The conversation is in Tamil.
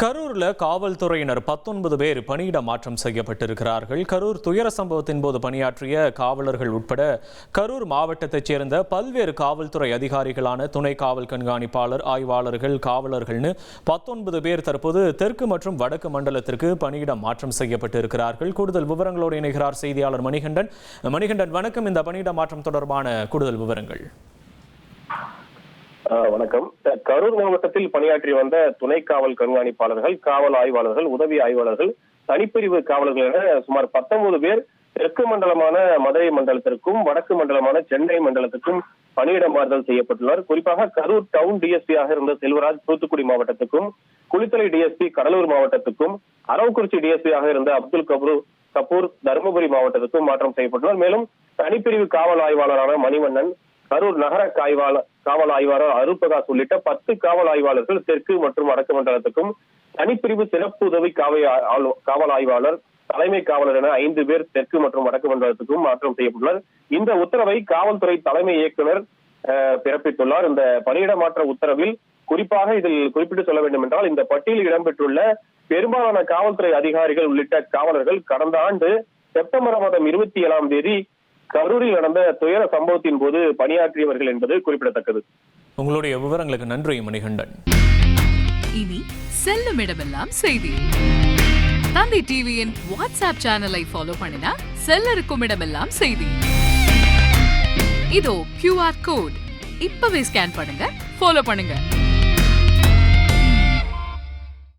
கரூர்ல காவல்துறையினர் 19 பேர் பணியிட மாற்றம் செய்யப்பட்டிருக்கிறார்கள். கரூர் துயர சம்பவத்தின் போது பணியாற்றிய காவலர்கள் உட்பட கரூர் மாவட்டத்தைச் சேர்ந்த பல்வேறு காவல்துறை அதிகாரிகளான துணை காவல் கண்காணிப்பாளர், ஆய்வாளர்கள், காவலர்கள்னு 19 பேர் தற்போது தெற்கு மற்றும் வடக்கு மண்டலத்திற்கு பணியிட மாற்றம் செய்யப்பட்டிருக்கிறார்கள். கூடுதல் விவரங்களோடு இணைகிறார் செய்தியாளர் மணிகண்டன். மணிகண்டன், வணக்கம். இந்த பணியிட மாற்றம் தொடர்பான கூடுதல் விவரங்கள். வணக்கம். கரூர் மாவட்டத்தில் பணியாற்றி வந்த துணை காவல் கண்காணிப்பாளர்கள், காவல் ஆய்வாளர்கள், உதவி ஆய்வாளர்கள், தனிப்பிரிவு காவலர்கள் என சுமார் 19 பேர் தெற்கு மண்டலமான மதுரை மண்டலத்திற்கும் வடக்கு மண்டலமான சென்னை மண்டலத்திற்கும் பணியிட மாறுதல் செய்யப்பட்டுள்ளார். குறிப்பாக கரூர் டவுன் டிஎஸ்பியாக இருந்த செல்வராஜ் தூத்துக்குடி மாவட்டத்துக்கும், குளித்தலை டிஎஸ்பி கடலூர் மாவட்டத்துக்கும், அரவக்குறிச்சி டிஎஸ்பியாக இருந்த அப்துல் கபூர் தருமபுரி மாவட்டத்துக்கும் மாற்றம் செய்யப்பட்டுள்ளார். மேலும் தனிப்பிரிவு காவல் ஆய்வாளரான மணிவண்ணன், கரூர் நகர காவல் ஆய்வாளர் அருள்பிரகாஷ் உள்ளிட்ட 10 காவல் ஆய்வாளர்கள் தெற்கு மற்றும் வடக்கு மண்டலத்துக்கும், தனிப்பிரிவு சிறப்பு உதவி காவல் ஆய்வாளர், தலைமை காவலர் என 5 பேர் தெற்கு மற்றும் வடக்கு மண்டலத்துக்கும் மாற்றம் செய்யப்பட்டுள்ளார். இந்த உத்தரவை காவல்துறை தலைமை இயக்குனர் பிறப்பித்துள்ளார். இந்த பணியிட மாற்ற உத்தரவில் குறிப்பாக இதில் குறிப்பிட்டு சொல்ல வேண்டும் என்றால், இந்த பட்டியலில் இடம்பெற்றுள்ள பெரும்பாலான காவல்துறை அதிகாரிகள் உள்ளிட்ட காவலர்கள் கடந்த ஆண்டு செப்டம்பர் மாதம் 27ஆம் தேதி கரூரில் நடந்த துயர சம்பவத்தின் போது பணியாற்றியவர்கள் என்பது குறிப்பிடத்தக்கது. உங்களுடைய விவரங்களுக்கு நன்றி மணிகண்டன். இனி செல்லும் இடமெல்லாம் செய்தி. தந்தி டிவியின் வாட்ஸ்அப் சேனலை ஃபாலோ பண்ணினா செல்ல இருக்கும் இடமெல்லாம் செய்தி. இதோ QR கோட் இப்பவே ஸ்கேன் பண்ணுங்க, ஃபாலோ பண்ணுங்க.